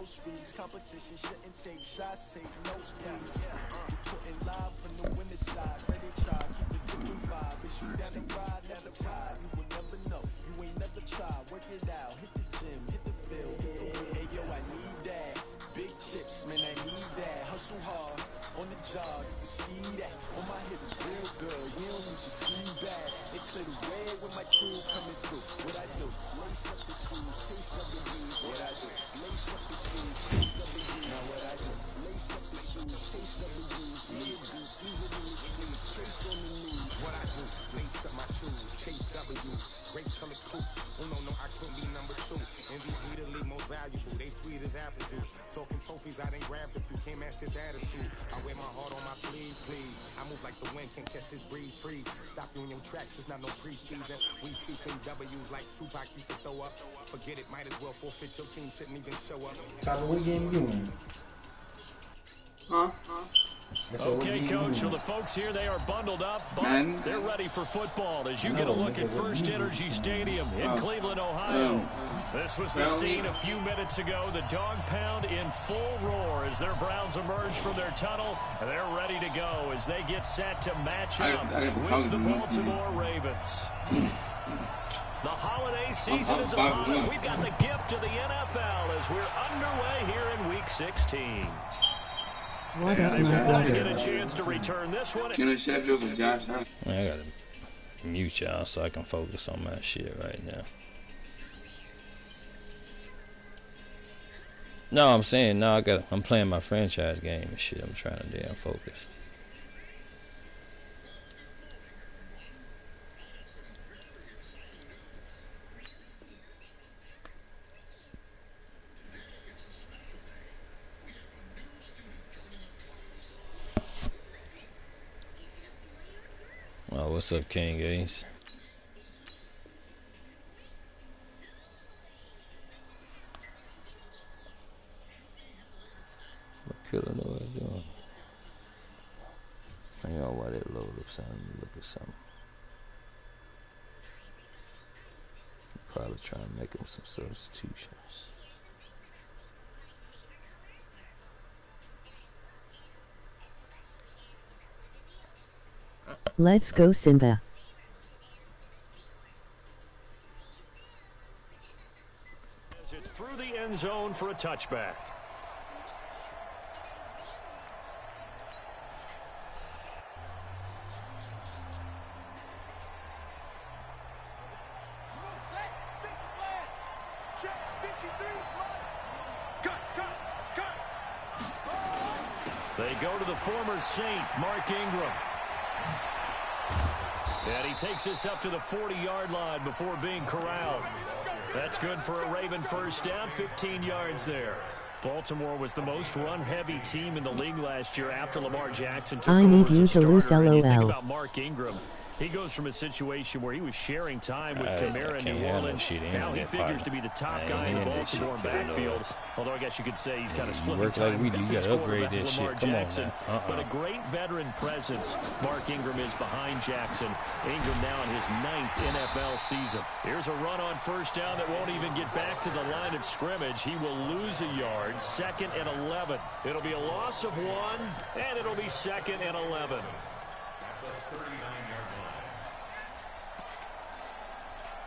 groceries. Competition shouldn't take shots, take notes, please. You're putting live from the winning side. Ready try, keep a different vibe. It's you down the ride, never tired. You will never know, you ain't never tried. Work it out, hit the gym, hit the field. Hey yo, I need that. Big chips, man, I need that. Hustle hard, on the job, you can see that. On my hip is real good, we don't need your feedback. They clear the way when my crew coming through. What I do, lace up the shoes, taste of the weed. What I do, lace up the shoes, taste of the weed. Now what I do, lace up the shoes, taste of the weed. Me and beats, leave it in the street, trace on the news. What I do, lace up my shoes, chase W's, great color coats. Oh no, I couldn't be number two. MVP the league most valuable, they sweet as apple juice. Talking trophies, I done grabbed a few, can't match this attitude. I wear my heart on my sleeve, please. I move like the wind, can't catch this breeze, freeze. Stop you in your tracks, it's not no preseason. We seeking W's like Tupac used to throw up. Forget it, might as well forfeit, your team shouldn't even show up. Tyler, what game you in? Huh? Okay, Coach, so the folks here, they are bundled up, but they're ready for football as you get a look at First Energy Stadium in Cleveland, Ohio. This was the scene a few minutes ago. The dog pound in full roar as their Browns emerge from their tunnel. And they're ready to go as they get set to match up with the Baltimore Ravens. The holiday season is upon us. We've got the gift of the NFL as we're underway here in Week 16. What up, to get a chance to return this one. Can I chef you for Josh? Man, I gotta mute y'all so I can focus on my shit right now. No, I'm saying no. I'm playing my franchise game and shit. I'm trying to damn focus. Oh, what's up, King Ace? What killer know what it's doing? Hang on while that load up something. Look at something. Probably trying to make him some substitutions. Let's go, Simba. As it's through the end zone for a touchback. They go to the former Saint, Mark Ingram. And he takes us up to the 40-yard line before being corralled. That's good for a Raven first down, 15 yards there. Baltimore was the most run-heavy team in the league last year after Lamar Jackson took I need over you as a to lose starter. And you think LOL. about Mark Ingram. He goes from a situation where he was sharing time with Kamara in New Orleans. Now he figures to be the top guy in the Baltimore backfield. Although I guess you could say he's kind of splitting time with the quarterback Lamar Jackson. But a great veteran presence. Mark Ingram is behind Jackson. Ingram now in his 9th NFL season. Here's a run on first down that won't even get back to the line of scrimmage. He will lose a yard. 2nd and 11. It'll be a loss of 1, and it'll be 2nd and 11.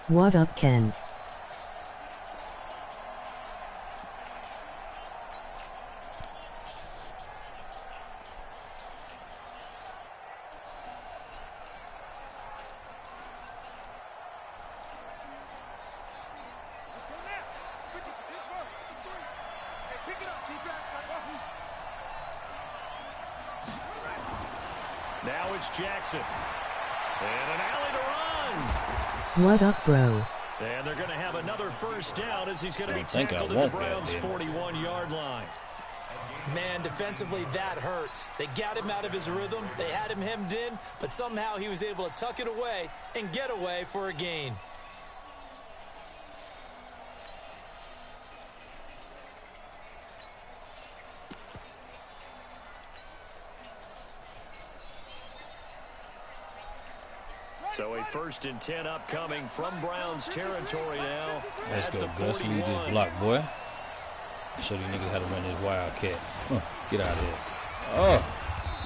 What up, Ken? Now it's Jackson. And an alley to run. What up, bro? And they're going to have another first down as he's going to be tackled at the Browns' 41-yard line. Man, defensively, that hurts. They got him out of his rhythm. They had him hemmed in, but somehow he was able to tuck it away and get away for a gain. So a 1st and 10 upcoming from Browns territory now. Let's at go, the Gus. 41. You just block, boy. Show these niggas how to run this wildcat. Get out of here. Oh.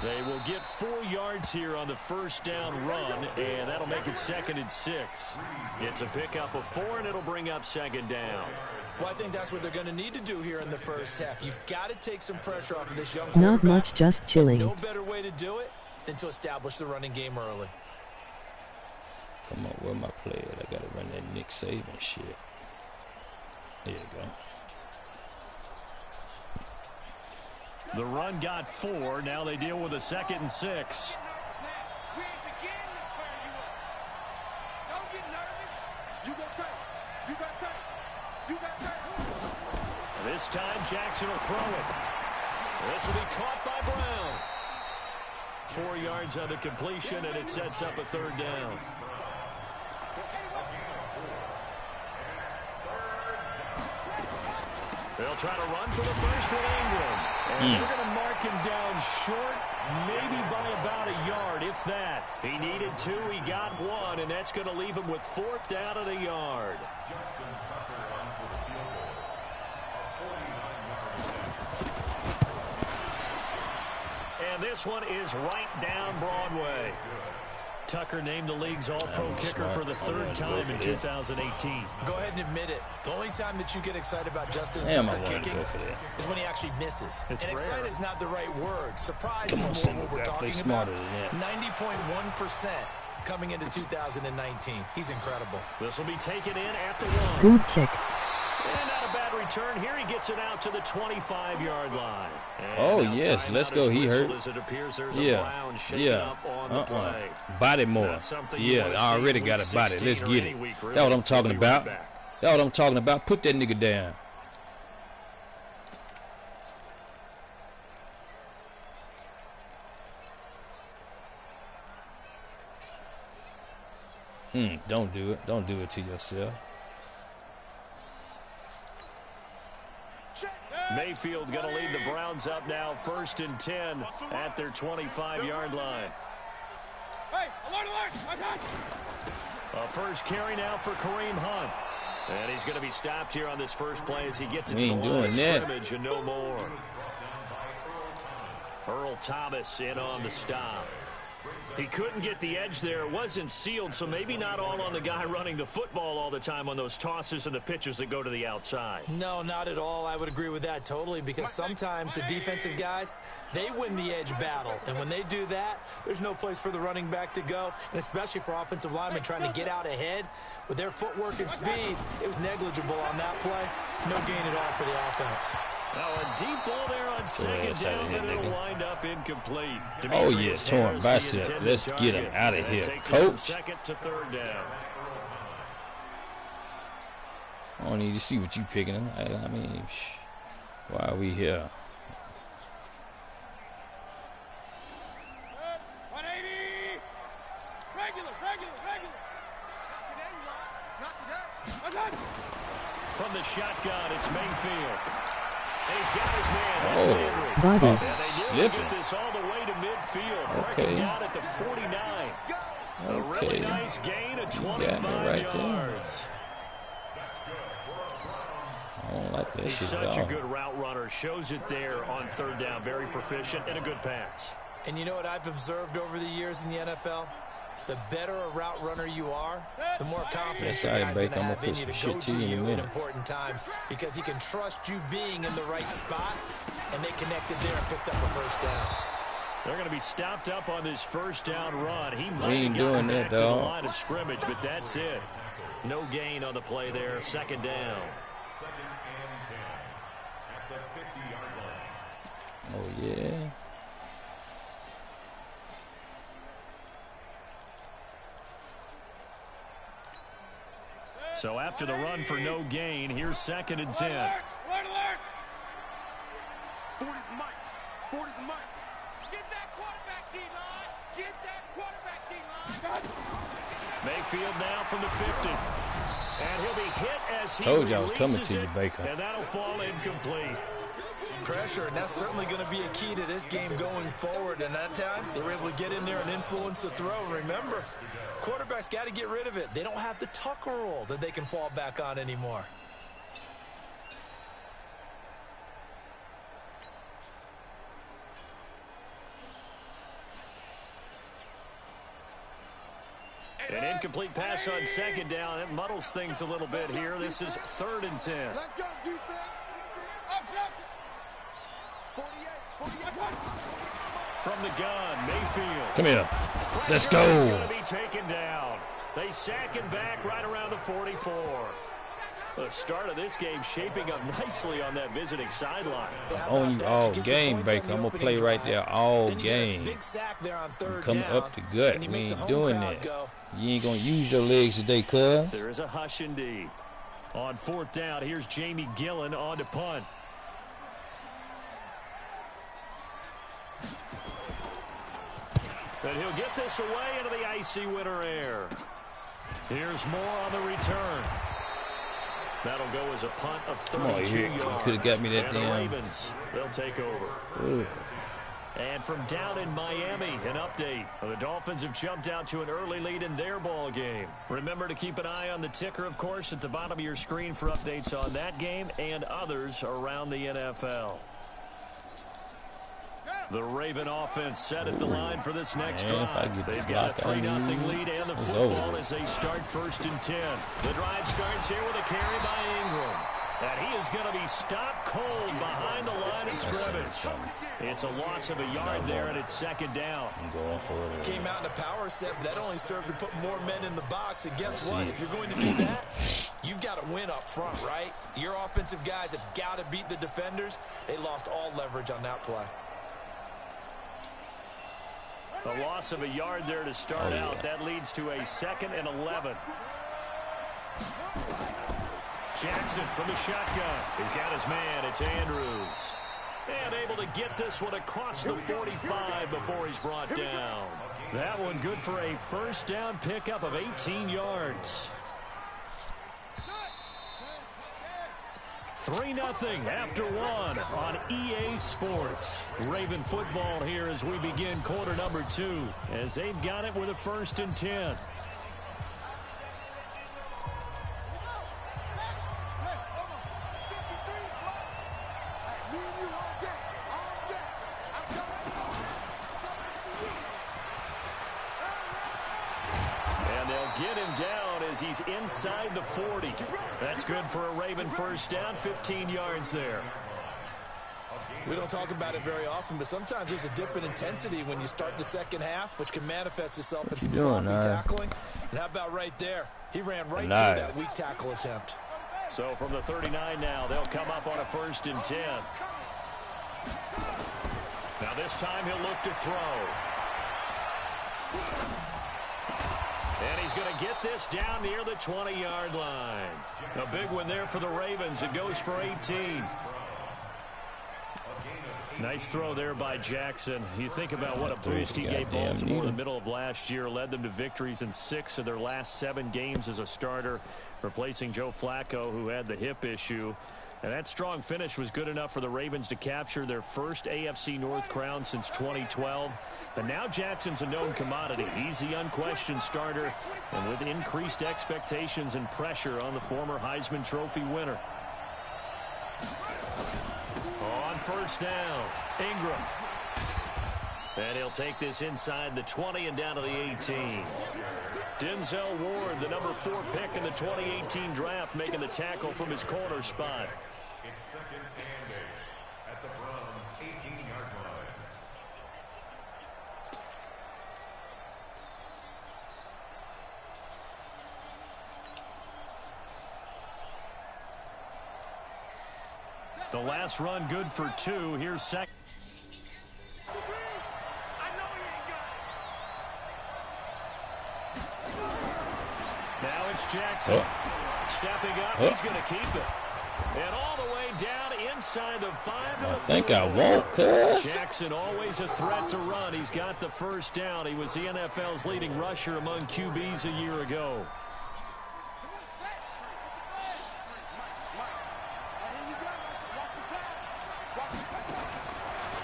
They will get 4 yards here on the first down run, and that'll make it 2nd and 6. It's a pickup of 4, and it'll bring up 2nd down. Well, I think that's what they're going to need to do here in the first half. You've got to take some pressure off of this young quarterback. Not much, just chilling. No better way to do it than to establish the running game early. Come on, where my player? I got to run that Nick Saban shit. There you go. The run got 4. Now they deal with a 2nd and 6. This time Jackson will throw it. This will be caught by Brown. 4 yards on the completion, and it sets up a 3rd down. They'll try to run for the first with Ingram. And they're going to mark him down short, maybe by about a yard, if that. He needed 2, he got 1, and that's going to leave him with 4th down at a yard. And this one is right down Broadway. Tucker named the league's all-pro kicker for the 3rd time in 2018. Go ahead and admit it. The only time that you get excited about Justin Tucker kicking is when he actually misses. And excited is not the right word. Surprise is more what we're talking about. 90.1% coming into 2019. He's incredible. This will be taken in at the 1. Good kick. And not a bad return. Here he gets it out to the 25-yard line. Oh, yes. Let's go. He hurt. Yeah. Body more. Yeah, I already got a body. Let's get it. That's what I'm talking about. That's what I'm talking about. Put that nigga down. Don't do it. Don't do it to yourself. Mayfield going to lead the Browns up now, 1st and 10 at their 25-yard line. Hey, alert! A first carry now for Kareem Hunt. And he's going to be stopped here on this first play as he gets into the line of scrimmage and no more. Earl Thomas in on the stop. He couldn't get the edge there. It wasn't sealed, so maybe not all on the guy running the football all the time on those tosses and the pitches that go to the outside. No, not at all. I would agree with that totally, because sometimes the defensive guys, they win the edge battle. And when they do that, there's no place for the running back to go, and especially for offensive linemen trying to get out ahead. With their footwork and speed, it was negligible on that play. No gain at all for the offense. Now a deep ball there on 2nd down, and it'll wind up incomplete. Oh, yeah, torn bicep. Let's get him out of here, coach. 2nd to 3rd down. I don't need to see what you picking. I mean, why are we here? 180. Regular. From the shotgun, it's Mayfield. He's got his man. That's Body. And they get this all the way to midfield. Breaking down at the 49. A really nice gain of 25 yards. I don't like that He's shit such at all. a good route runner. Shows it there on 3rd down. Very proficient and a good pass. And you know what I've observed over the years in the NFL? The better a route runner you are, the more confidence your guy's going to have in you to go to you in important times, because he can trust you being in the right spot, and they connected there and picked up a first down. They're going to be stopped up on this first down run. He might ain't have doing gotten that, back to the dog. line of scrimmage, but that's it. No gain on the play there. 2nd down. Oh, yeah. So after the run for no gain, here's 2nd and 10. Alert! 40's Mike. 40's Mike. Get that quarterback, D-line. Mayfield now from the 50. And he'll be hit as he Told you I was coming releases to you, it, Baker. and that'll fall incomplete. Pressure, and that's certainly going to be a key to this game going forward. And that time, they were able to get in there and influence the throw. Remember, quarterbacks got to get rid of it. They don't have the Tucker rule that they can fall back on anymore. An incomplete pass on second down. It muddles things a little bit here. This is 3rd and 10. Let's go, defense. From the gun, Mayfield. Come here. Let's go. He's going to be taken down. They sack him back right around the 44. The start of this game shaping up nicely on that visiting sideline. On you all game, Baker. I'm going to play right there all game. Coming up the gut. We ain't doing that. You ain't going to use your legs today, cuz. There is a hush indeed. On 4th down, here's Jamie Gillen on to punt. And he'll get this away into the icy winter air. Here's more on the return. That'll go as a punt of 32 yards. You could have got me that and damn. The Ravens, they'll take over. Ooh. And from down in Miami, an update. The Dolphins have jumped out to an early lead in their ball game. Remember to keep an eye on the ticker, of course, at the bottom of your screen for updates on that game and others around the NFL. The Raven offense set at the line for this next drive. They've got a 3-0 lead and the football as they start 1st and 10. The drive starts here with a carry by Ingram. And he is going to be stopped cold behind the line of scrimmage. It's a loss of a yard there, and it's 2nd down. I'm going for it. Came out in a power set, but that only served to put more men in the box. And guess what? If you're going to do that, you've got to win up front, right? Your offensive guys have got to beat the defenders. They lost all leverage on that play. A loss of a yard there to start out. That leads to a 2nd and 11. Jackson from the shotgun. He's got his man. It's Andrews. And able to get this one across the 45 before he's brought down. That one good for a 1st down pickup of 18 yards. 3-0 after 1 on EA Sports. Raven football here as we begin quarter number 2, as they've got it with a 1st and 10. And they'll get him down as he's inside the 40. That's good for a Raven 1st down, 15 yards there. We don't talk about it very often, but sometimes there's a dip in intensity when you start the second half, which can manifest itself in some sloppy tackling. And how about right there? He ran right through that weak tackle attempt. So from the 39 now, they'll come up on a 1st and 10. Now this time he'll look to throw. And he's going to get this down near the 20-yard line. A big one there for the Ravens. It goes for 18. Nice throw there by Jackson. You think about what a boost he gave Baltimore in the middle of last year. Led them to victories in 6 of their last 7 games as a starter, replacing Joe Flacco, who had the hip issue. And that strong finish was good enough for the Ravens to capture their first AFC North crown since 2012. And now Jackson's a known commodity. He's the unquestioned starter, and with increased expectations and pressure on the former Heisman Trophy winner. On 1st down, Ingram. And he'll take this inside the 20 and down to the 18. Denzel Ward, the number 4 pick in the 2018 draft, making the tackle from his corner spot. It's 2nd and 8 at the Browns' 18-yard line. The last run good for 2. Here's second. Now it's Jackson. Stepping up. He's going to keep it. And all the way down inside the 5. I think I won't, cuz. Jackson always a threat to run. He's got the 1st down. He was the NFL's leading rusher among QBs a year ago.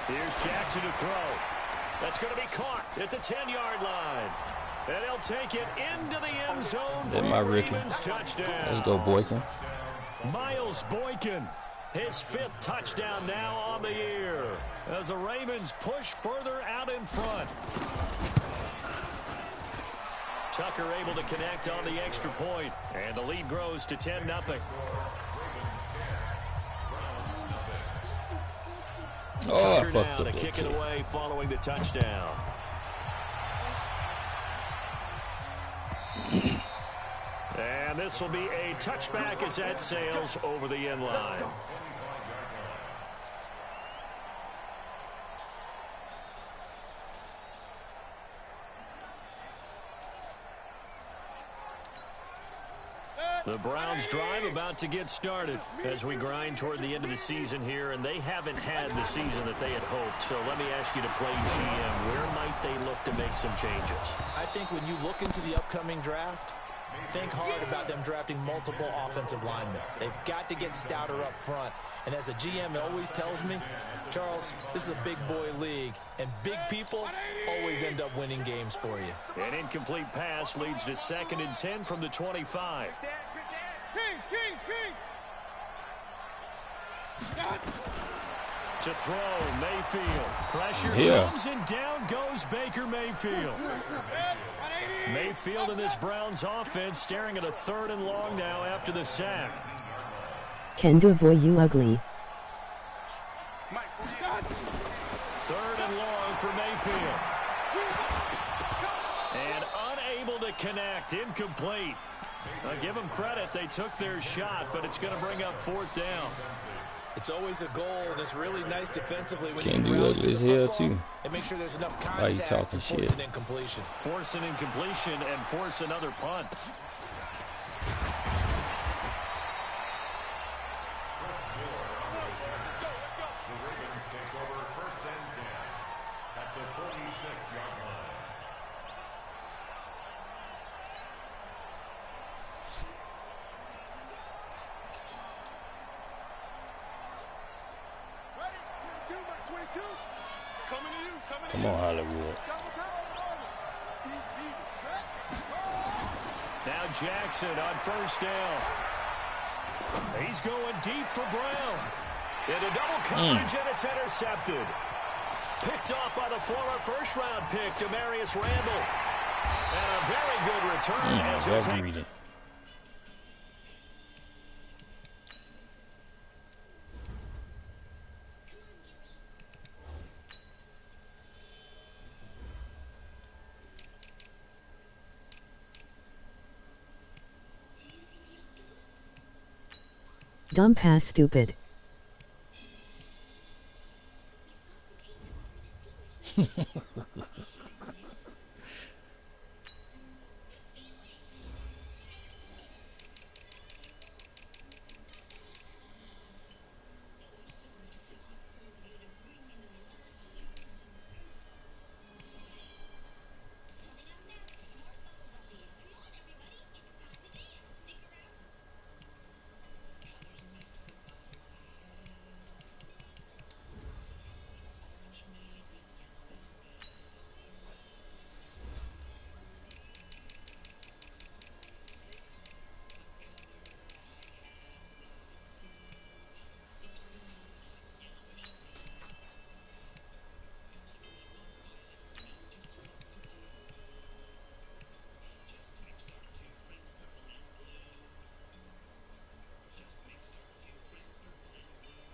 Here's Jackson to throw. That's going to be caught at the 10-yard line. And he'll take it into the end zone for my Ricky. Ravens touchdown. Let's go, Boykin. Miles Boykin, his 5th touchdown now on the year as the Ravens push further out in front. Tucker able to connect on the extra point, and the lead grows to 10-0. Oh, Tucker now to kick it away following the touchdown. And this will be a touchback as that sails over the end line. The Browns drive about to get started as we grind toward the end of the season here, and they haven't had the season that they had hoped. So let me ask you to play GM. Where might they look to make some changes? I think when you look into the upcoming draft, think hard about them drafting multiple offensive linemen. They've got to get stouter up front. And as a GM, it always tells me, Charles, this is a big boy league, and big people always end up winning games for you. An incomplete pass leads to 2nd and 10 from the 25. To throw, Mayfield. Pressure comes, and down goes Baker Mayfield. Mayfield in this Browns offense staring at a 3rd and long now after the sack. Kendo boy, you ugly. 3rd and long for Mayfield. And unable to connect, incomplete. I give them credit, they took their shot, but it's going to bring up 4th down. It's always a goal, and it's really nice defensively when Can't you do ugly as hell too. And make sure there's enough Why you contact talking to force shit? an incompletion. Force an incompletion and force another punt. Come on, Hollywood. Now Jackson on 1st down. He's going deep for Brown. Into double coverage, and it's intercepted. Picked off by the former 1st-round pick, Demarius Randall. And a very good return as he'll take... Dumb pass, stupid.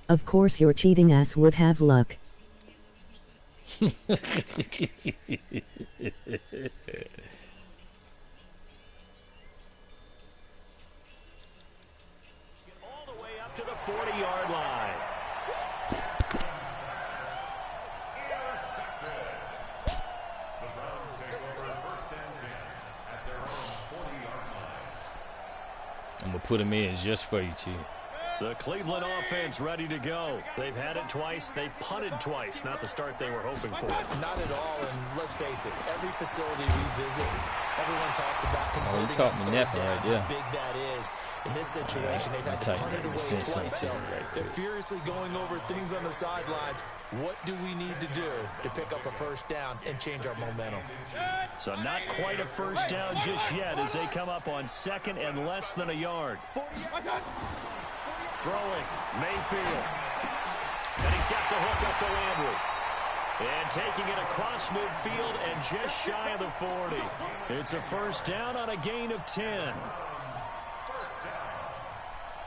Of course your cheating ass would have luck. All the way up to the 40-yard line. The Browns take over 1st and 10 at their own 40-yard line. I'm going to put him in just for you, too. The Cleveland offense ready to go. They've had it twice. They've punted twice. Not the start they were hoping for. Not at all, and let's face it, every facility we visit, everyone talks about converting you caught me napping right there. how big that is. In this situation, they've had to punt it away twice, so they're furiously going over things on the sidelines. What do we need to do to pick up a 1st down and change our momentum? So not quite a 1st down just yet as they come up on 2nd and less than a yard. Throwing, Mayfield. And he's got the hook up to Landry. And taking it across midfield and just shy of the 40. It's a first down on a gain of 10.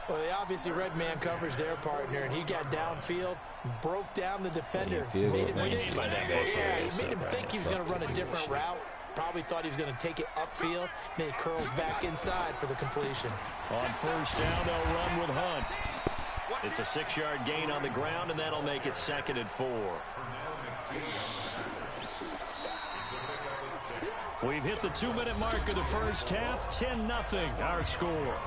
Well, they obviously read man coverage their partner, and he got downfield, broke down the defender. Made him think he was going to run a different route. Probably thought he was going to take it upfield. Then he curls back inside for the completion. On first down, they'll run with Hunt. It's a 6-yard gain on the ground, and that'll make it 2nd and 4. We've hit the 2-minute mark of the first half. 10-0 our score.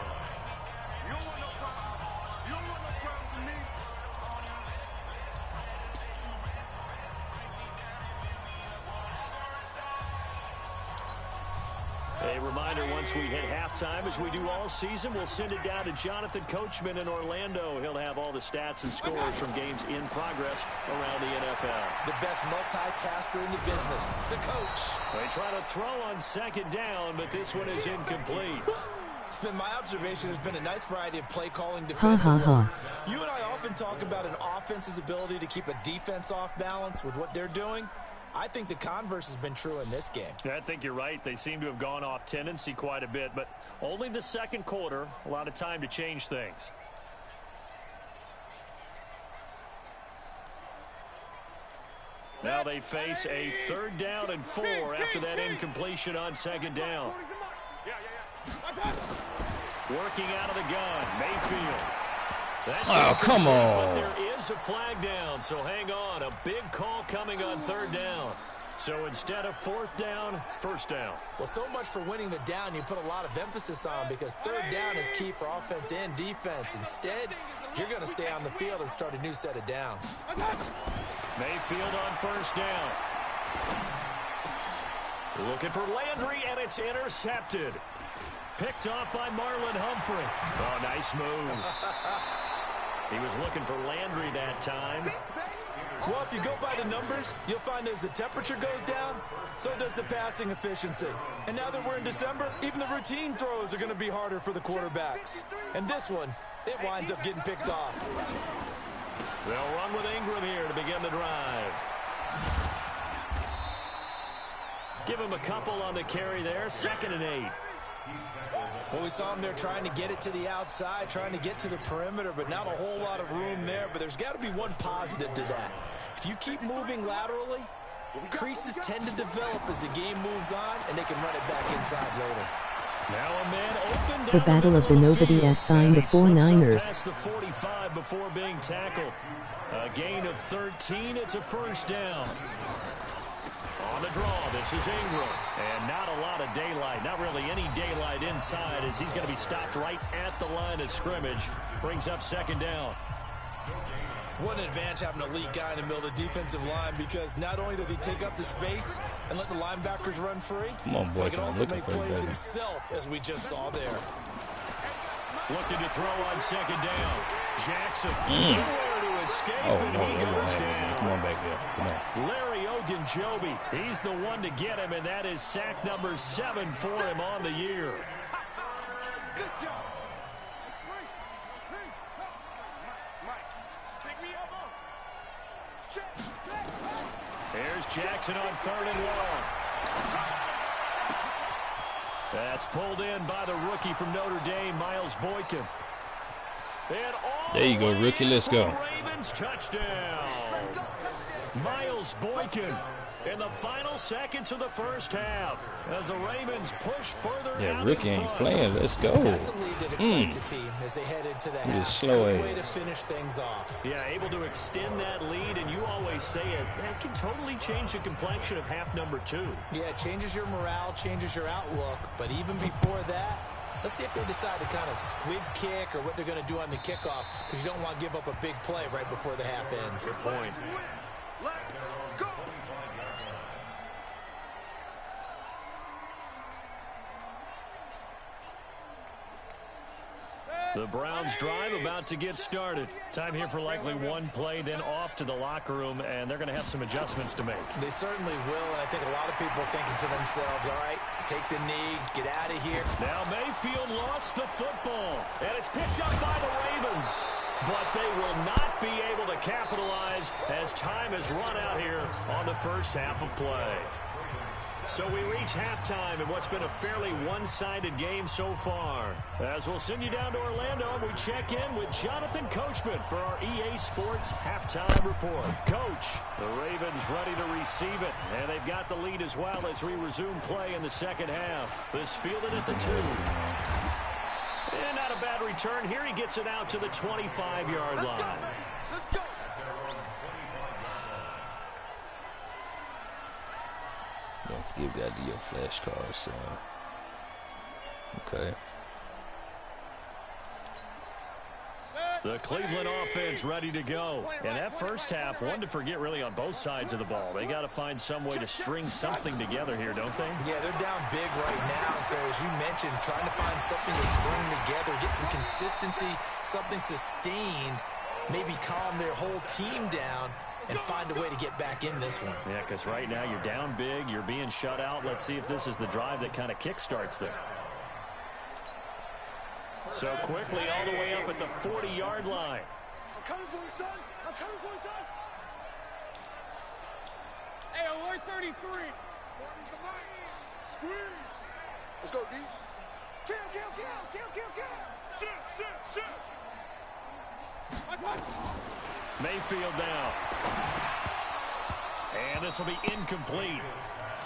A reminder, once we hit halftime, as we do all season, we'll send it down to Jonathan Coachman in Orlando. He'll have all the stats and scores from games in progress around the NFL. The best multitasker in the business, the coach. They try to throw on 2nd down, but this one is incomplete. It's been my observation. There's been a nice variety of play calling defensively. You and I often talk about an offense's ability to keep a defense off balance with what they're doing. I think the converse has been true in this game. I think you're right. They seem to have gone off tendency quite a bit, but only the 2nd quarter. A lot of time to change things. Now they face a 3rd down and 4 after that incompletion on 2nd down. Working out of the gun, Mayfield. Oh, come on. But there is a flag down, so hang on. A big call coming on 3rd down. So instead of 4th down, 1st down. Well, so much for winning the down you put a lot of emphasis on, because 3rd down is key for offense and defense. Instead, you're going to stay on the field and start a new set of downs. Mayfield on 1st down. Looking for Landry, and it's intercepted. Picked off by Marlon Humphrey. Oh, nice move. He was looking for Landry that time. Well, if you go by the numbers, you'll find as the temperature goes down, so does the passing efficiency. And now that we're in December, even the routine throws are going to be harder for the quarterbacks. And this one, it winds up getting picked off. They'll run with Ingram here to begin the drive. Give him a couple on the carry there. 2nd and 8. Well, we saw him there trying to get it to the outside, trying to get to the perimeter, but not a whole lot of room there. But there's got to be one positive to that. If you keep moving laterally, creases tend to develop as the game moves on, and they can run it back inside later. Now a man open down the battle of the nobody has signed the 49ers. Past the 45 before being tackled. A gain of 13. It's a 1st down. On the draw, this is Ingram. And not a lot of daylight. Not really any daylight inside, as he's going to be stopped right at the line of scrimmage. Brings up 2nd down. What an advantage having an elite guy in the middle of the defensive line, because not only does he take up the space and let the linebackers run free, come on, boys, he can also make plays himself, as we just saw there. Looking to throw on 2nd down. Jackson. Nowhere to escape, and he goes down. Come on back there. Come on. Larry Ogunjobi. He's the one to get him, and that is sack number 7 for him on the year. Good job. Here's Jackson on 3rd and long. That's pulled in by the rookie from Notre Dame, Miles Boykin. There you go, rookie. Let's go. Ravens touchdown. Miles Boykin in the final seconds of the first half as the Ravens push further. Yeah, rookie ain't playing. Let's go. That's a lead that excites a team as they head into the half. Slow Good way to finish things off. Yeah, able to extend that lead, and you always say it. That can totally change the complexion of half number 2. Yeah, it changes your morale, changes your outlook. But even before that, let's see if they decide to kind of squib kick or what they're going to do on the kickoff, because you don't want to give up a big play right before the half ends. Good point. Let's go. The Browns drive about to get started. Time here for likely one play, then off to the locker room, and they're going to have some adjustments to make. They certainly will, and I think a lot of people are thinking to themselves, all right, take the knee, get out of here. Now Mayfield lost the football, and it's picked up by the Ravens. but they will not be able to capitalize as time has run out here on the first half of play. So we reach halftime in what's been a fairly one-sided game so far. As we'll send you down to Orlando, and we check in with Jonathan Coachman for our EA Sports Halftime Report. Coach, the Ravens ready to receive it, and they've got the lead as well as we resume play in the second half. This fielded at the 2. And not a bad return here. He gets it out to the 25-yard line. Let's go. Don't forget, got to do your flashcards, so. Okay. The Cleveland offense ready to go. And that first half, one to forget really on both sides of the ball. They got to find some way to string something together here, don't they? Yeah, they're down big right now. So as you mentioned, trying to find something to string together, get some consistency, something sustained, maybe calm their whole team down and find a way to get back in this one. Yeah, because right now you're down big, you're being shut out. Let's see if this is the drive that kind of kickstarts there. So quickly all the way up at the 40-yard line. I'm coming for you, son. I'm coming for you, son. Hey, alert 33. 40's the mark. Squeeze. Let's go, D. Kill, kill, kill, kill, kill, kill. Shit. Watch. Mayfield down. And this will be incomplete.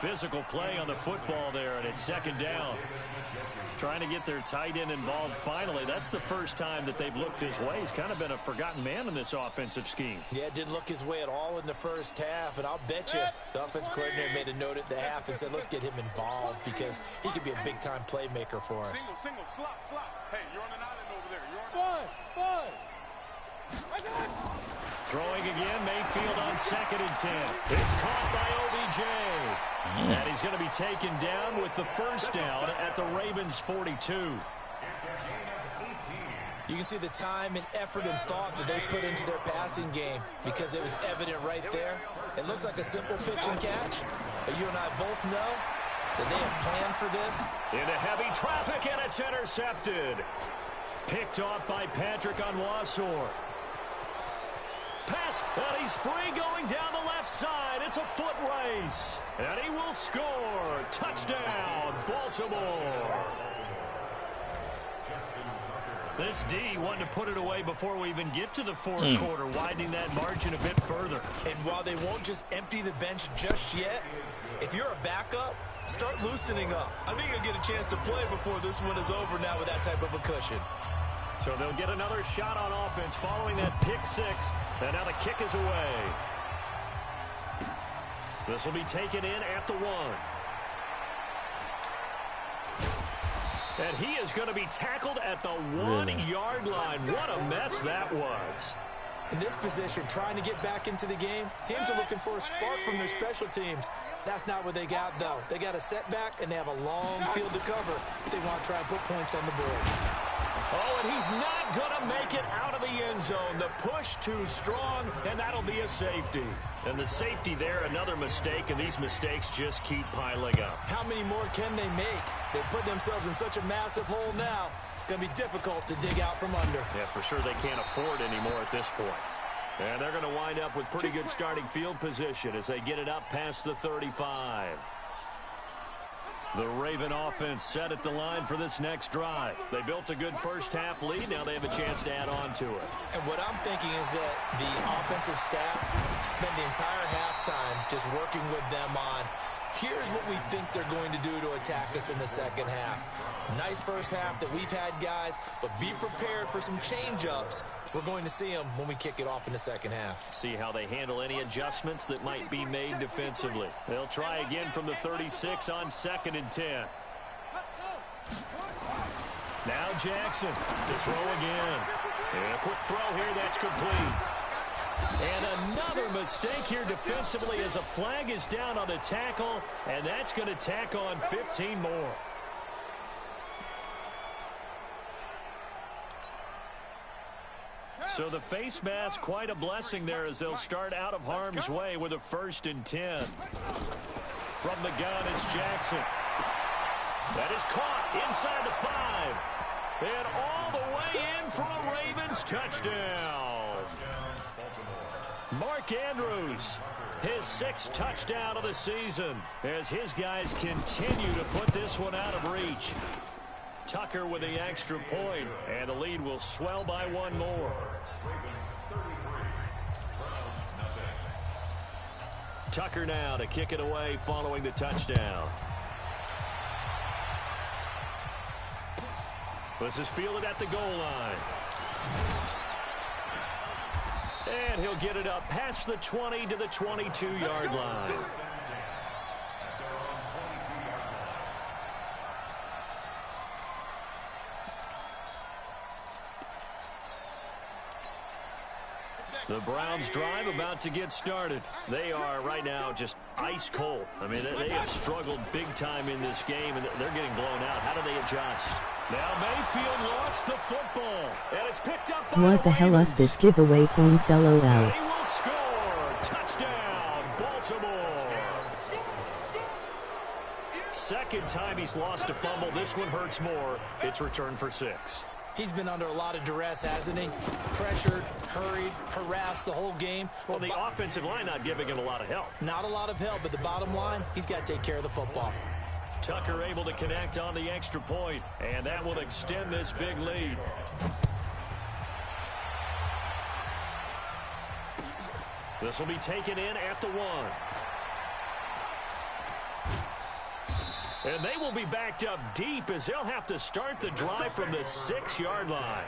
Physical play on the football there, and it's second down. Trying to get their tight end involved finally. That's the first time that they've looked his way. He's kind of been a forgotten man in this offensive scheme. Yeah, it didn't look his way at all in the first half, and I'll bet you the offense coordinator made a note at the half and said, let's get him involved because he could be a big-time playmaker for us. Single, slop. Hey, you're on an island over there. You're on an Five. Throwing again, Mayfield on 2nd and 10. It's caught by OBJ. And he's going to be taken down with the first down at the Ravens 42. You can see the time and effort and thought that they put into their passing game because it was evident right there. It looks like a simple pitch and catch, but you and I both know that they have planned for this. Into heavy traffic, and it's intercepted. Picked off by Patrick Onwuasor. Pass, and he's free going down the left side. It's a foot race, and he will score. Touchdown, Baltimore. This D wanted to put it away before we even get to the fourth quarter, widening that margin a bit further. And while they won't just empty the bench just yet, if you're a backup, start loosening up. I think you'll get a chance to play before this one is over now with that type of a cushion. So they'll get another shot on offense following that pick six. And now the kick is away. This will be taken in at the 1. And he is going to be tackled at the 1-yard line. What a mess that was. In this position, trying to get back into the game, teams are looking for a spark from their special teams. That's not what they got, though. They got a setback, and they have a long field to cover if they want to try and put points on the board. Oh, and he's not going to make it out of the end zone. The push too strong, and that'll be a safety. And the safety there, another mistake, and these mistakes just keep piling up. How many more can they make? They put themselves in such a massive hole now. Going to be difficult to dig out from under. Yeah, for sure they can't afford anymore at this point. And they're going to wind up with pretty good starting field position as they get it up past the 35. The Raven offense set at the line for this next drive. They built a good first half lead. Now they have a chance to add on to it. And what I'm thinking is that the offensive staff spent the entire halftime just working with them on, here's what we think they're going to do to attack us in the second half. Nice first half that we've had, guys, but be prepared for some change-ups. We're going to see them when we kick it off in the second half. See how they handle any adjustments that might be made defensively. They'll try again from the 36 on 2nd and 10. Now Jackson to throw again. And a quick throw here, that's complete. And another mistake here defensively as a flag is down on the tackle, and that's going to tack on 15 more. So the face mask, quite a blessing there as they'll start out of harm's way with a 1st and 10. From the gun, it's Jackson. That is caught inside the 5. And all the way in for a Ravens touchdown. Mark Andrews, his 6th touchdown of the season, as his guys continue to put this one out of reach. Tucker with the extra point, and the lead will swell by 1 more. Tucker now to kick it away following the touchdown. This is fielded at the goal line. And he'll get it up past the 20 to the 22-yard line. The Browns drive about to get started. They are right now just ice cold. I mean, they have struggled big time in this game, and they're getting blown out. How do they adjust? Now Mayfield lost the football, and it's picked up by What the hell is this giveaway points LOL? They will score. Touchdown, Baltimore. Second time he's lost a fumble. This one hurts more. It's returned for 6. He's been under a lot of duress, hasn't he? Pressured, hurried, harassed the whole game. Well, the offensive line not giving him a lot of help. Not a lot of help, but the bottom line, he's got to take care of the football. Tucker able to connect on the extra point, and that will extend this big lead. This will be taken in at the 1. And they will be backed up deep as they'll have to start the drive from the 6-yard line.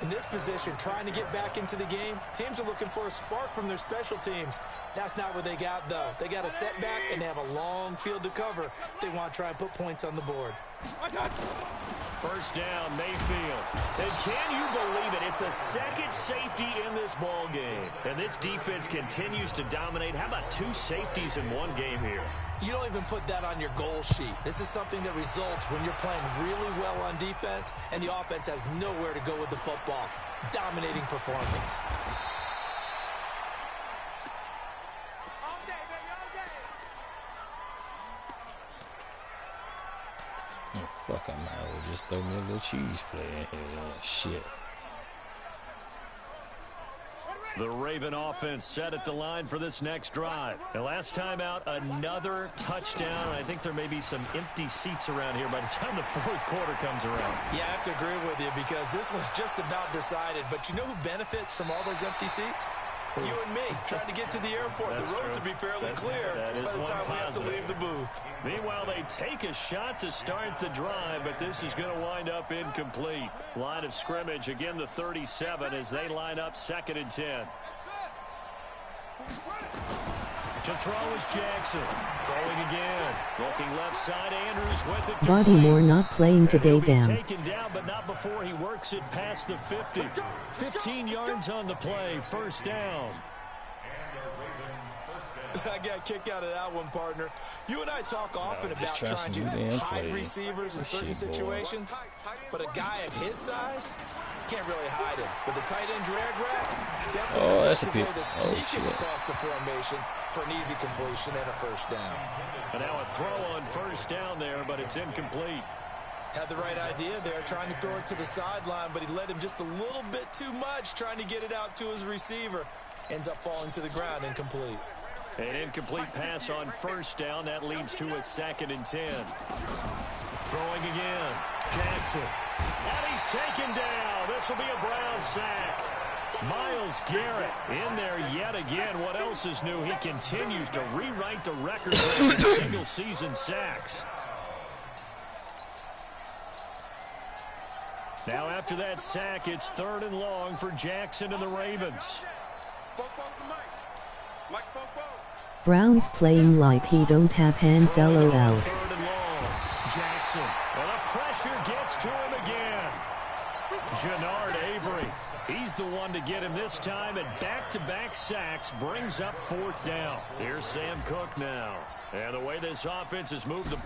In this position, trying to get back into the game, teams are looking for a spark from their special teams. That's not what they got, though. They got a setback, and they have a long field to cover if they want to try and put points on the board. First down, Mayfield. And can you believe it? It's a second safety in this ball game. And this defense continues to dominate. How about 2 safeties in one game here? You don't even put that on your goal sheet. This is something that results when you're playing really well on defense and the offense has nowhere to go with the football. Dominating performance. Oh, fuck, I might as well just throw me a little cheese play in here. Shit. The Raven offense set at the line for this next drive. And last time out, another touchdown. I think there may be some empty seats around here by the time the 4th quarter comes around. Yeah, I have to agree with you because this one's just about decided. But you know who benefits from all those empty seats? You and me, trying to get to the airport. That's the road true. to be fairly clear by the time we have to leave the booth. Meanwhile, they take a shot to start the drive, but this is going to wind up incomplete. Line of scrimmage, again the 37 as they line up 2nd and 10. To throw is Jackson. Throwing again. Looking left side, Andrews with it. Bodymore not playing today, damn. Taken down, but not before he works it past the 50. 15 yards on the play. First down. I got a kick out of that one, partner. You and I talk often about trying to hide receivers in certain situations, but a guy of his size can't really hide him. But the tight end drag route definitely that's a way to sneak him across the formation for an easy completion and a first down. And now a throw on first down there, but it's incomplete. Had the right idea there, trying to throw it to the sideline, but he led him just a little bit too much, trying to get it out to his receiver. Ends up falling to the ground, incomplete. An incomplete pass on first down. That leads to a 2nd and 10. Throwing again. Jackson. And he's taken down. This will be a Brown sack. Myles Garrett in there yet again. What else is new? He continues to rewrite the record of single-season sacks. Now after that sack, it's 3rd and long for Jackson and the Ravens. Browns playing like he don't have hands LOL. 3rd and long. Jackson. And the pressure gets to him again. Jannard Avery. He's the one to get him this time, and back-to-back sacks brings up 4th down. Here's Sam Cook now. And the way this offense has moved. And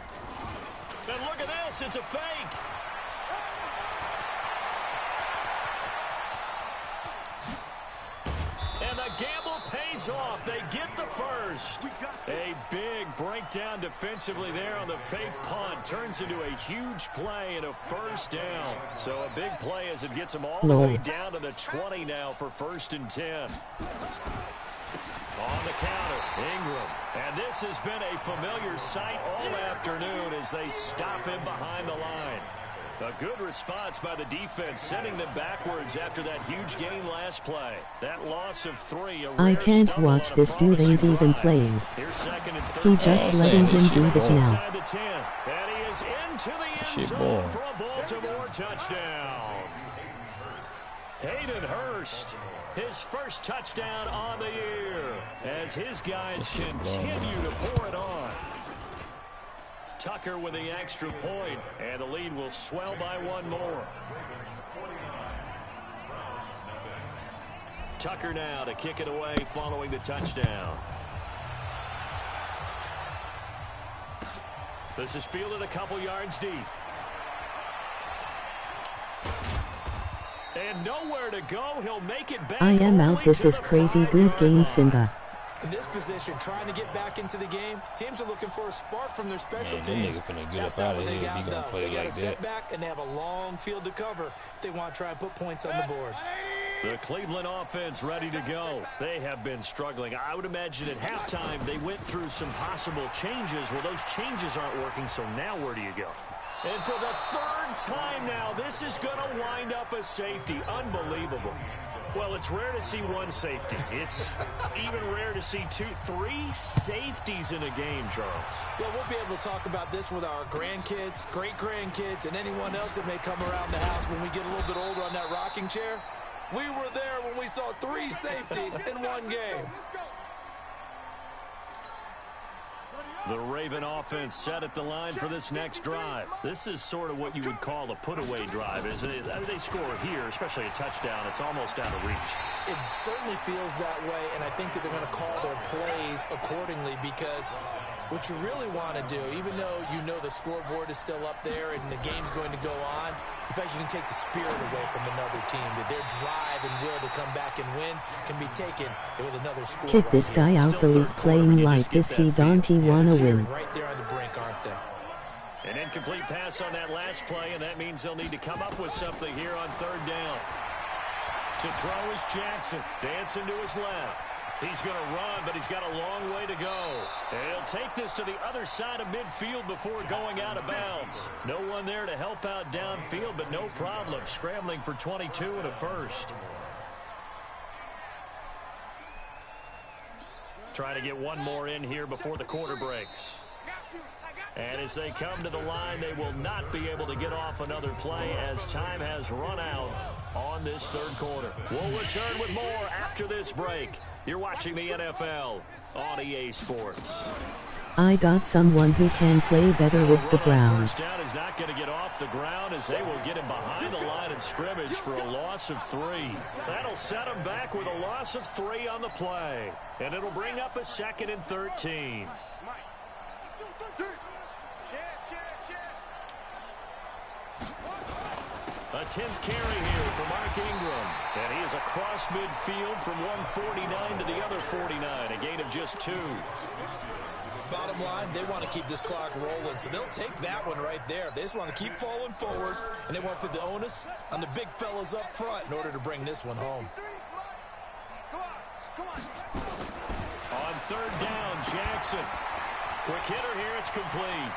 look at this. It's a fake. And the gamble pays pays off. They get the first. A big breakdown defensively there on the fake punt. Turns into a huge play and a first down. So a big play as it gets them all the way down to the 20 now for 1st and 10. On the counter, Ingram. And this has been a familiar sight all afternoon as they stop him behind the line. A good response by the defense, sending them backwards after that huge gain last play. That loss of 3. I can't watch this dude ain't even playing. He just letting him do this now. And he is into the end zone for a Baltimore touchdown. Hayden Hurst, his first touchdown on the year, as his guys continue to pour it on. Tucker with the extra point, and the lead will swell by 1 more. Tucker now to kick it away following the touchdown. This is fielded a couple yards deep. And nowhere to go. He'll make it back. I am out. This is crazy. Good game, Simba. In this position, trying to get back into the game, teams are looking for a spark from their special teams. That's not what they got, though. They got a setback, and they have a long field to cover if they want to try and put points on the board. The Cleveland offense ready to go. They have been struggling. I would imagine at halftime they went through some possible changes. Well, those changes aren't working, so now where do you go? And for the 3rd time now, this is going to wind up a safety. Unbelievable. Well, it's rare to see 1 safety. It's even rare to see 3 safeties in a game, Charles. Well, we'll be able to talk about this with our grandkids, great-grandkids, and anyone else that may come around the house when we get a little bit older on that rocking chair. We were there when we saw 3 safeties in 1 game. The Raven offense set at the line for this next drive. This is sort of what you would call a put-away drive, isn't it? They score here, especially a touchdown. It's almost out of reach. It certainly feels that way, and I think that they're going to call their plays accordingly because what you really want to do, even though you know the scoreboard is still up there and the game's going to go on, in fact, you can take the spirit away from another team. That their drive and will to come back and win can be taken with another score. Kick this guy out the league playing like this. He don't wanna win. Right there on the brink, aren't they? An incomplete pass on that last play, and that means they'll need to come up with something here on 3rd down. To throw is Jackson. Dancing to his left. He's going to run, but he's got a long way to go. And he'll take this to the other side of midfield before going out of bounds. No one there to help out downfield, but no problem. Scrambling for 22 and a first. Trying to get 1 more in here before the quarter breaks. And as they come to the line, they will not be able to get off another play as time has run out on this 3rd quarter. We'll return with more after this break. You're watching the NFL on EA Sports. I got someone who can play better with the Browns. First down is not going to get off the ground as they will get him behind the line of scrimmage for a loss of 3. That'll set him back with a loss of 3 on the play. And it'll bring up a 2nd and 13. A 10th carry here for Mark Ingram. And he is across midfield from 149 to the other 49. A gain of just 2. Bottom line, they want to keep this clock rolling, so they'll take that one right there. They just want to keep falling forward, and they want to put the onus on the big fellas up front in order to bring this one home. On 3rd down, Jackson. Quick hitter here, it's complete.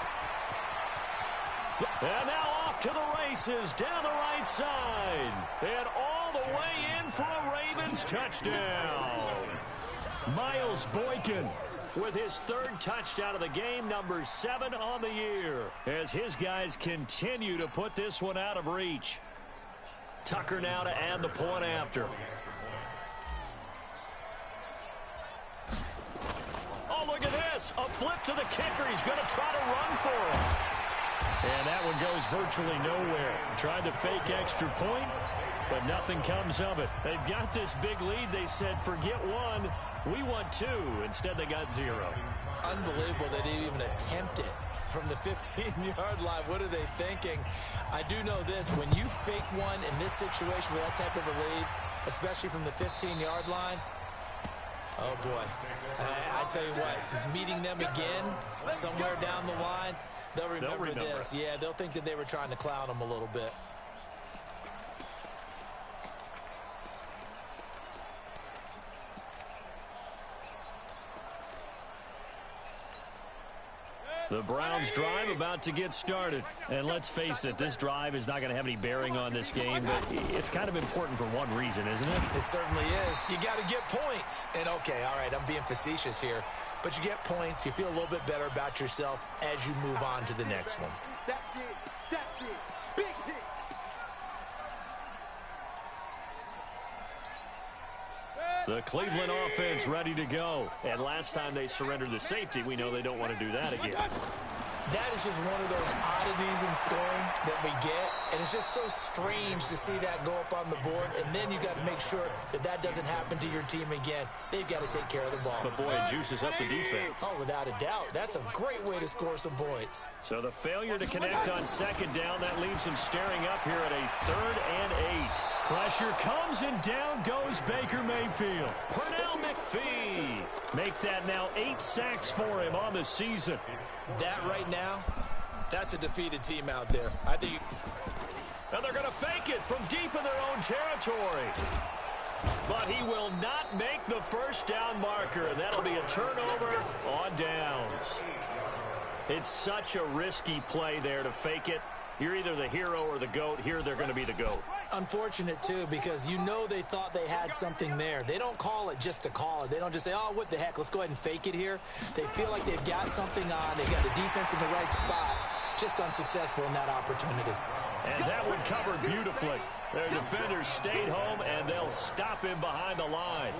And now off to the races down the right side. And all the way in for a Ravens touchdown. Miles Boykin with his 3rd touchdown of the game, number 7 on the year, as his guys continue to put this one out of reach. Tucker now to add the point after. Oh, look at this. A flip to the kicker. He's going to try to run for it. And that one goes virtually nowhere. Tried to fake extra point, but nothing comes of it. They've got this big lead. They said, forget 1. We want 2. Instead, they got 0. Unbelievable they didn't even attempt it from the 15-yard line. What are they thinking? I do know this. When you fake one in this situation with that type of a lead, especially from the 15-yard line, Oh, boy. I tell you what, meeting them again somewhere down the line, they'll remember this. Yeah, they'll think that they were trying to clown them a little bit. The Browns drive about to get started. And let's face it, this drive is not going to have any bearing on this game, but it's kind of important for one reason, isn't it? It certainly is. You got to get points. And, okay, all right, I'm being facetious here, but you get points. You feel a little bit better about yourself as you move on to the next one. That's it. That's it. Big hit. The Cleveland offense ready to go. And last time they surrendered the safety, we know they don't want to do that again. That is just one of those oddities in scoring that we get, and it's just so strange to see that go up on the board, and then you got to make sure that that doesn't happen to your team again. They've got to take care of the ball. But, boy, it juices up the defense. Oh, without a doubt. That's a great way to score some points. So the failure to connect on second down, that leaves them staring up here at a 3rd and 8. Pressure comes, and down goes Baker Mayfield. Pernell McPhee make that now 8 sacks for him on the season. That right now, that's a defeated team out there. I think. And they're going to fake it from deep in their own territory. But he will not make the first down marker, and that'll be a turnover on downs. It's such a risky play there to fake it. You're either the hero or the GOAT. Here, they're going to be the GOAT. Unfortunate, too, because you know they thought they had something there. They don't call it just to call it. They don't just say, oh, what the heck, let's go ahead and fake it here. They feel like they've got something on. They've got the defense in the right spot. Just unsuccessful in that opportunity. And that one covered beautifully. Their defenders stayed home, and they'll stop him behind the line.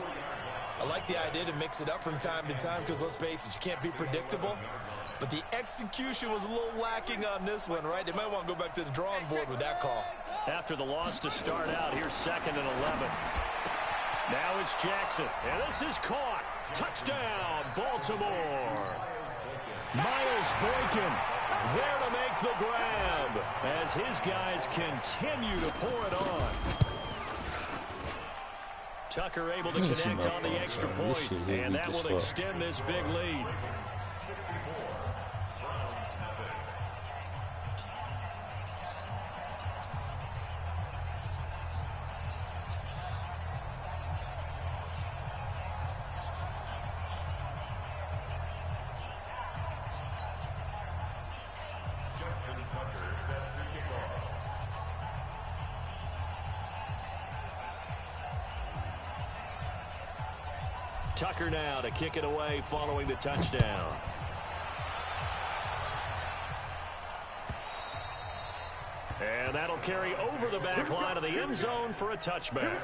I like the idea to mix it up from time to time because, let's face it, you can't be predictable. But the execution was a little lacking on this one, right? They might want to go back to the drawing board with that call. After the loss to start out, here's 2nd and 11. Now it's Jackson, and this is caught. Touchdown, Baltimore. Miles Boykin there to make the grab as his guys continue to pour it on. Tucker able to connect on the extra point, and that will extend this big lead. Tucker now to kick it away following the touchdown. And that'll carry over the back line of the end zone for a touchback.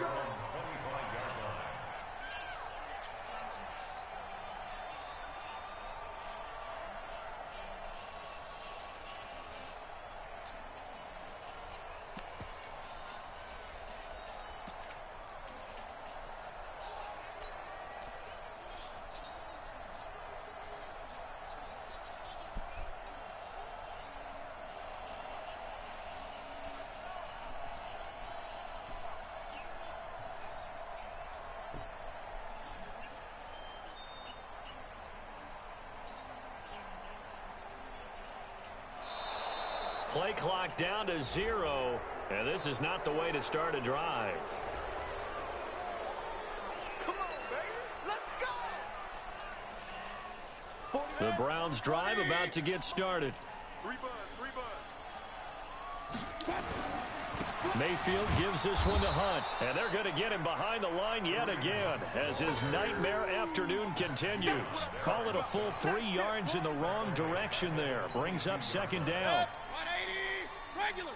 Play clock down to 0, and this is not the way to start a drive. Come on, baby. Let's go. The Browns drive about to get started. Mayfield gives this one to Hunt, and they're going to get him behind the line yet again as his nightmare afternoon continues. Call it a full 3 yards in the wrong direction there. Brings up 2nd down. 180. Regular.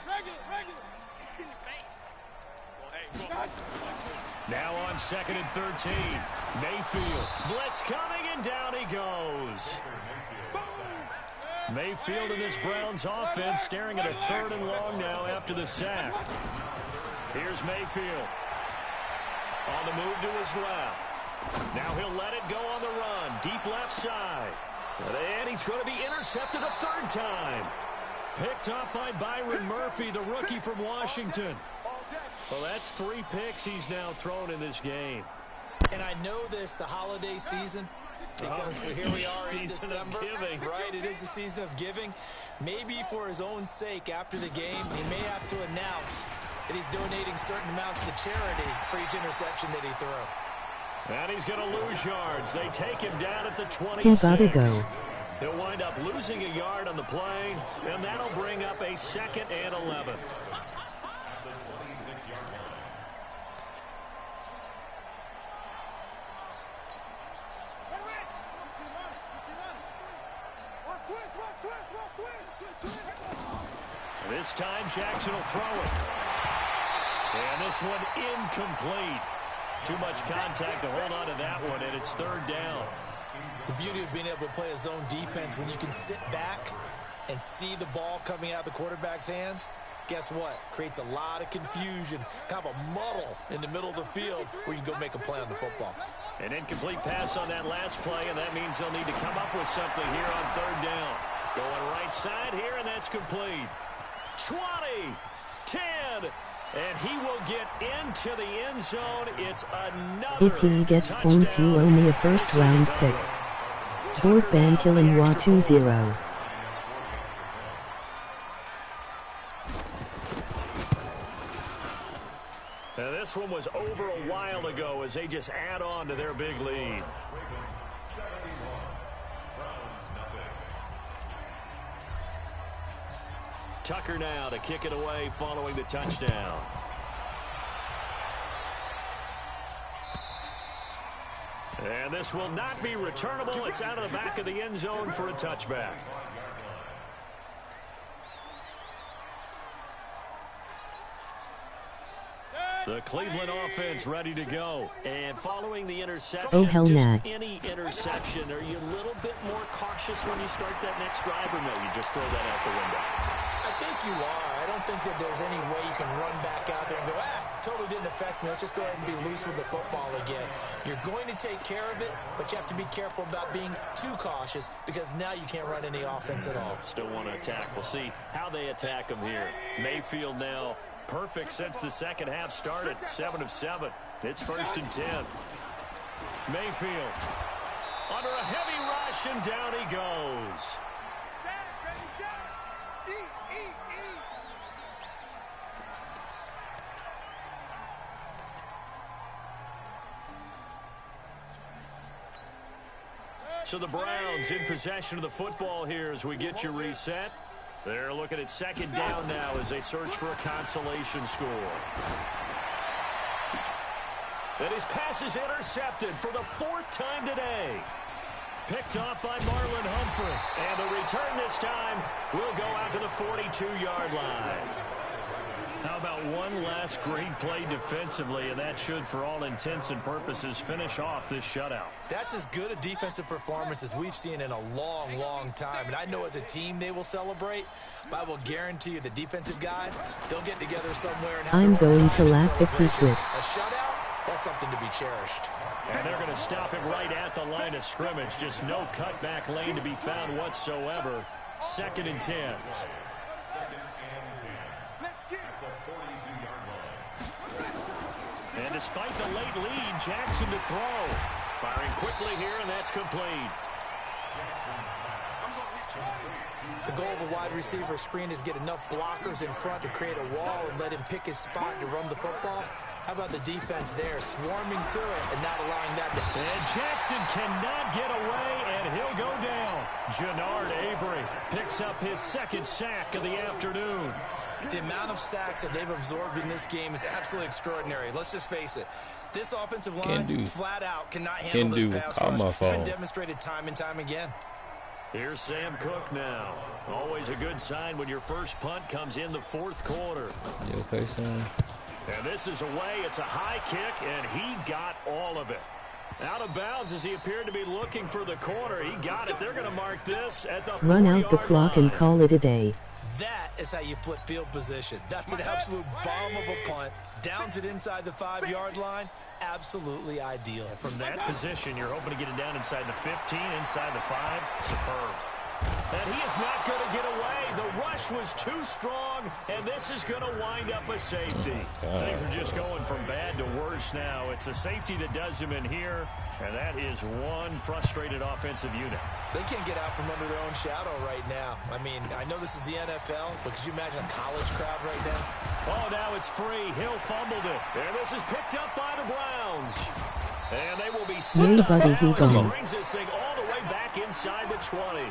Now on 2nd and 13. Mayfield. Blitz coming, and down he goes. Mayfield in this Browns offense staring at a 3rd and long now after the sack. Here's Mayfield. On the move to his left. Now he'll let it go on the run. Deep left side. And he's going to be intercepted a 3rd time. Picked up by Byron Murphy, the rookie from Washington. Well, that's 3 picks he's now thrown in this game. And I know this, the holiday season, because here we are in December, right? It is the season of giving. Maybe for his own sake, after the game, he may have to announce that he's donating certain amounts to charity for each interception that he threw. And he's going to lose yards. They take him down at the 26. He gotta go. He'll wind up losing a yard on the play, and that'll bring up a 2nd and 11. This time Jackson will throw it. And this one incomplete. Too much contact to hold on to that one, and it's 3rd down. The beauty of being able to play a zone defense when you can sit back and see the ball coming out of the quarterback's hands, guess what? Creates a lot of confusion, kind of a muddle in the middle of the field where you can go make a play on the football. An incomplete pass on that last play, and that means they'll need to come up with something here on 3rd down. Going right side here, and that's complete. 20, 10, and he will get into the end zone. It's another If he gets points, you owe me a 1st-round pick. Torb Bankillenwa 2-0. Now this one was over a while ago as they just add on to their big lead. Tucker now to kick it away following the touchdown. And this will not be returnable. It's out of the back of the end zone for a touchback. The Cleveland offense ready to go. And following the interception, just any interception, are you a little bit more cautious when you start that next drive, or no, you just throw that out the window? I think you are. I don't think that there's any way you can run back out there and go, totally didn't affect me. Let's just go ahead and be loose with the football again. You're going to take care of it, but you have to be careful about being too cautious because now you can't run any offense at all. Still want to attack. We'll see how they attack them here. Mayfield now perfect since the second half started. 7 of 7. It's 1st and 10. Mayfield under a heavy rush, and down he goes. So the Browns in possession of the football here as we get you reset. They're looking at 2nd down now as they search for a consolation score. And his pass is intercepted for the 4th time today. Picked off by Marlon Humphrey. And the return this time will go out to the 42-yard line. How about one last great play defensively, and that should, for all intents and purposes, finish off this shutout. That's as good a defensive performance as we've seen in a long, long time. And I know as a team they will celebrate, but I will guarantee you the defensive guys, they'll get together somewhere and have I'm going to laugh if he quit. A shutout, that's something to be cherished. And they're going to stop him right at the line of scrimmage. Just no cutback lane to be found whatsoever. 2nd and 10. And despite the late lead, Jackson to throw. Firing quickly here, and that's complete. The goal of a wide receiver screen is get enough blockers in front to create a wall and let him pick his spot to run the football. How about the defense there, swarming to it and not allowing that to... And Jackson cannot get away, and he'll go down. Jannard Avery picks up his 2nd sack of the afternoon. The amount of sacks that they've absorbed in this game is absolutely extraordinary. Let's just face it. This offensive line flat out cannot handle this pass rush. It's been demonstrated time and time again. Here's Sam Cook now. Always a good sign when your first punt comes in the 4th quarter. You okay, Sam? And this is away. It's a high kick, and he got all of it. Out of bounds as he appeared to be looking for the corner. He got it. They're going to mark this at the 40-yard line. Run out the clock and call it a day. That is how you flip field position. That's an absolute bomb of a punt. Downs it inside the 5-yard line. Absolutely ideal. From that position, you're hoping to get it down inside the 15, inside the 5. Superb. And he is not going to get away. The rush was too strong, and this is going to wind up a safety. Things are just going from bad to worse now. It's a safety that does him in here, and that is one frustrated offensive unit. They can't get out from under their own shadow right now. I mean, I know this is the NFL, but could you imagine a college crowd right now? Oh, now it's free. Hill fumbled it. And this is picked up by the Browns. And they will be set up now as he brings this thing all the way back inside the 20.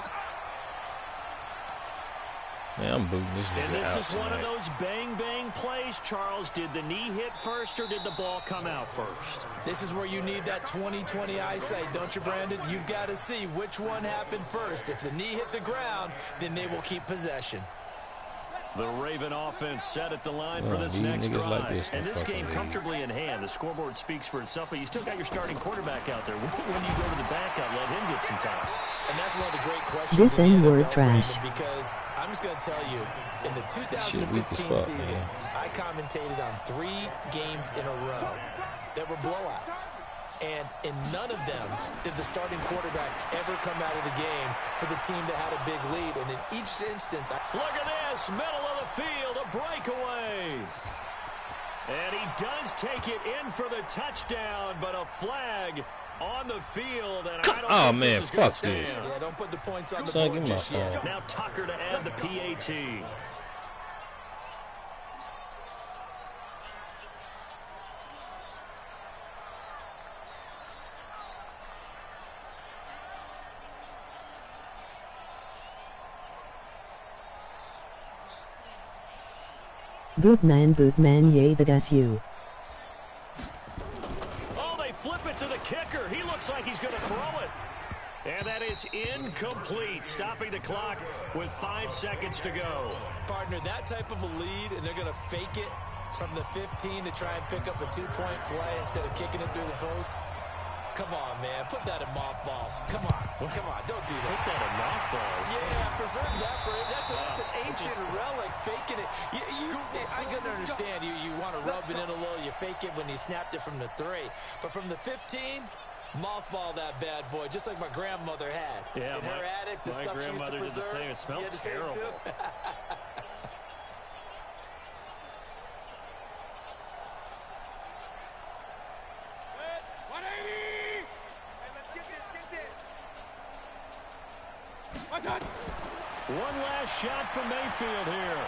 Man, I'm booting this nigga out. And this is tonight. one of those bang-bang plays, Charles. Did the knee hit first or did the ball come out first? This is where you need that 20/20 eyesight, don't you, Brandon? You've got to see which one happened first. If the knee hit the ground, then they will keep possession. The Raven offense set at the line for this next drive. Like this and this game comfortably in hand. The scoreboard speaks for itself, but you still got your starting quarterback out there. When you go to the backup, let him get some time. And that's one of the great questions. This N-word trash. Because I'm just going to tell you, in the 2015 season, I commentated on 3 games in a row that were blowouts. And in none of them did the starting quarterback ever come out of the game for the team that had a big lead. And in each instance... Look at this, middle of the field, a breakaway. And he does take it in for the touchdown, but a flag on the field. And I don't think this is gonna stand. Yeah, don't put the points on the board just yet. Now Tucker to add the PAT. Bootman, yay, that's you. Oh, they flip it to the kicker. He looks like he's going to throw it. And that is incomplete, stopping the clock with 5 seconds to go. Partner, that type of a lead, and they're going to fake it from the 15 to try and pick up a 2-point play instead of kicking it through the post. Come on, man. Put that in mothballs. Come on. Come on. Don't do that. Put that in mothballs? Yeah, preserve that for it. That's an ancient relic, faking it. I can understand you want to rub it in a little. You fake it when you snapped it from the 3. But from the 15, mothball that bad boy, just like my grandmother had. Yeah, in her attic, the stuff she used to preserve. Did the same. It smelled terrible. One last shot from Mayfield here.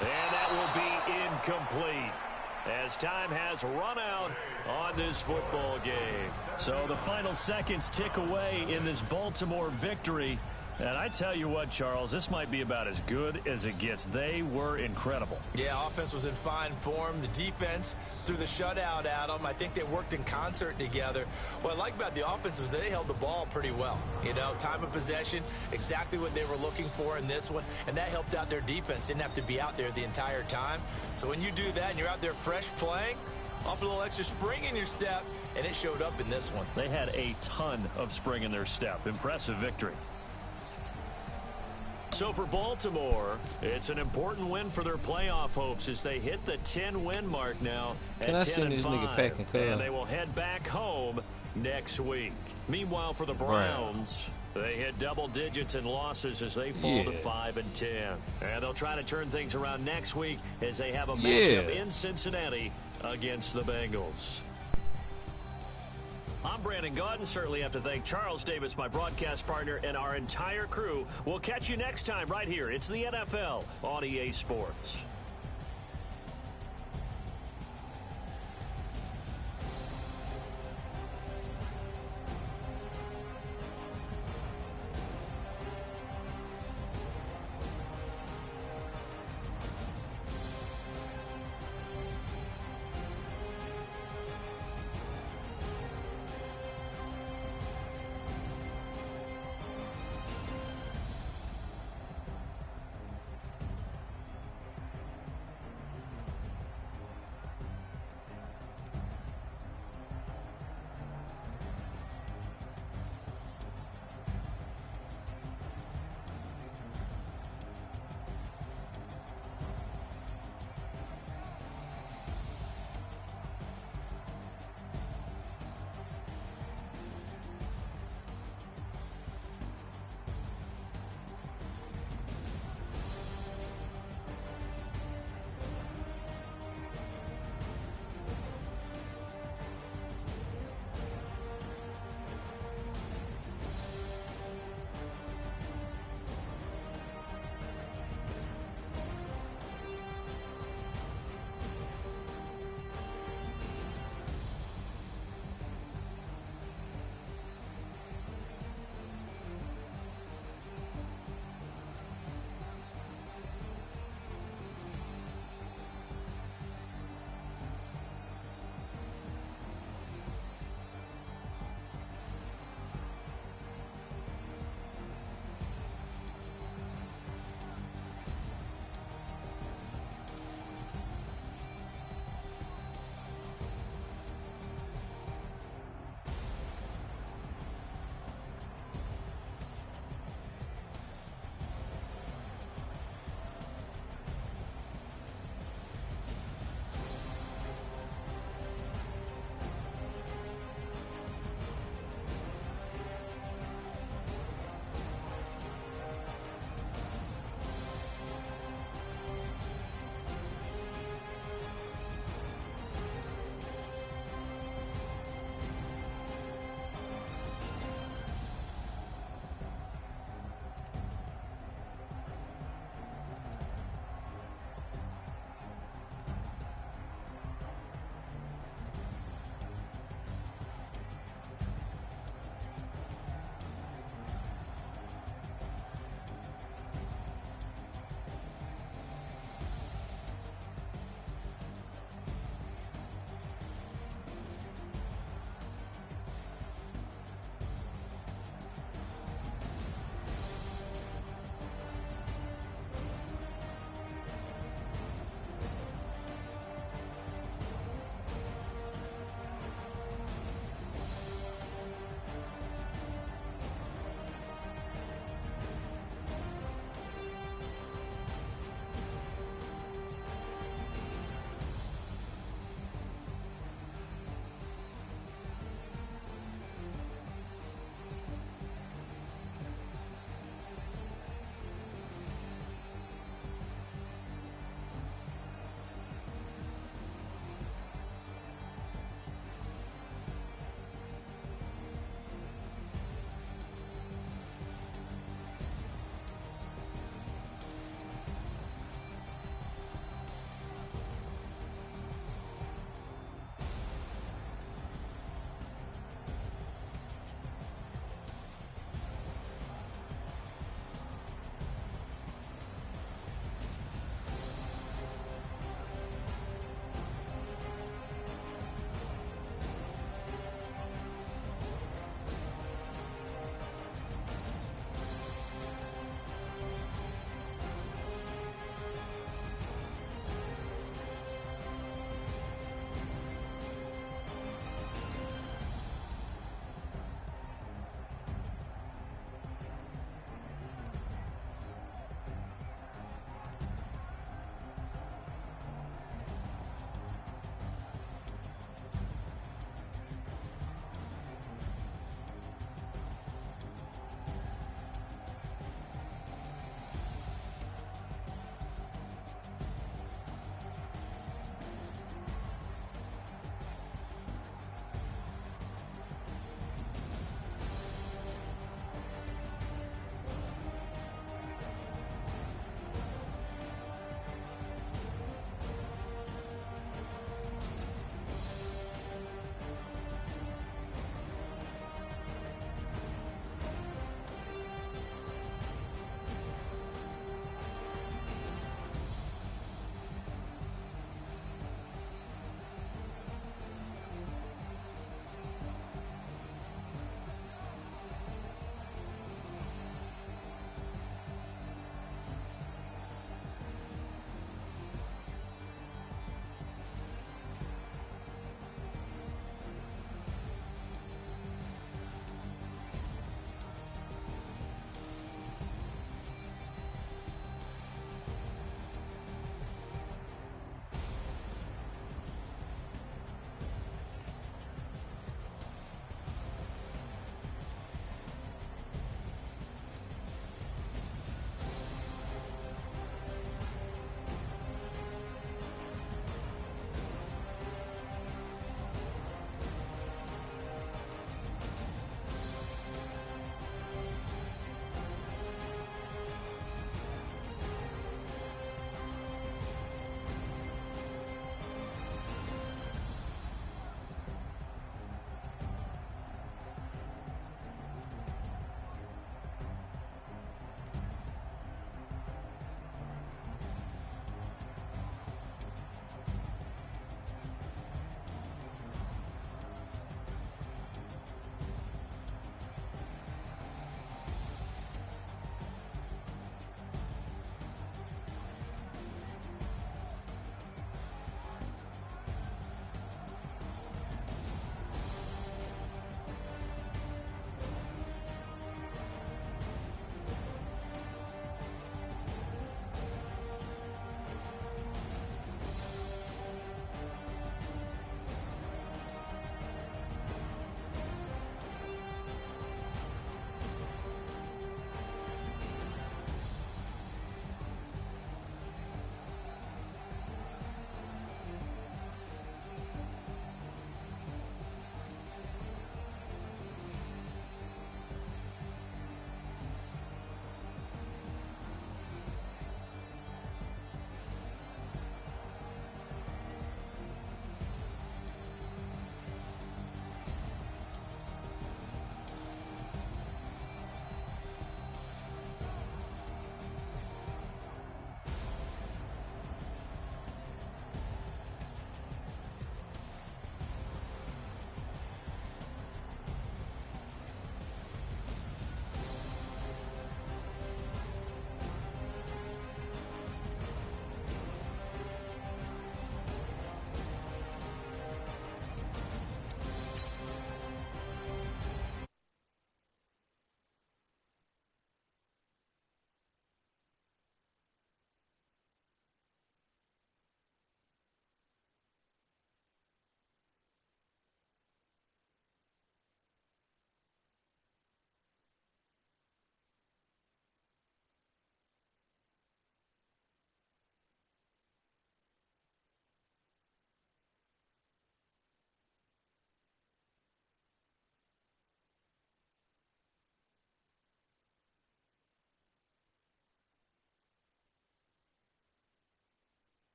And that will be incomplete as time has run out on this football game. So the final seconds tick away in this Baltimore victory. And I tell you what, Charles, this might be about as good as it gets. They were incredible. Yeah, offense was in fine form. The defense threw the shutout at them. I think they worked in concert together. What I like about the offense was they held the ball pretty well. You know, time of possession, exactly what they were looking for in this one. And that helped out their defense. Didn't have to be out there the entire time. So when you do that and you're out there fresh playing, up a little extra spring in your step, and it showed up in this one. They had a ton of spring in their step. Impressive victory. So for Baltimore, it's an important win for their playoff hopes as they hit the 10-win mark now at 10-5, and they will head back home next week. Meanwhile, for the Browns, they hit double digits in losses as they fall to 5-10, and they'll try to turn things around next week as they have a matchup in Cincinnati against the Bengals. I'm Brandon Gaudin. Certainly have to thank Charles Davis, my broadcast partner, and our entire crew. We'll catch you next time right here. It's the NFL on EA Sports.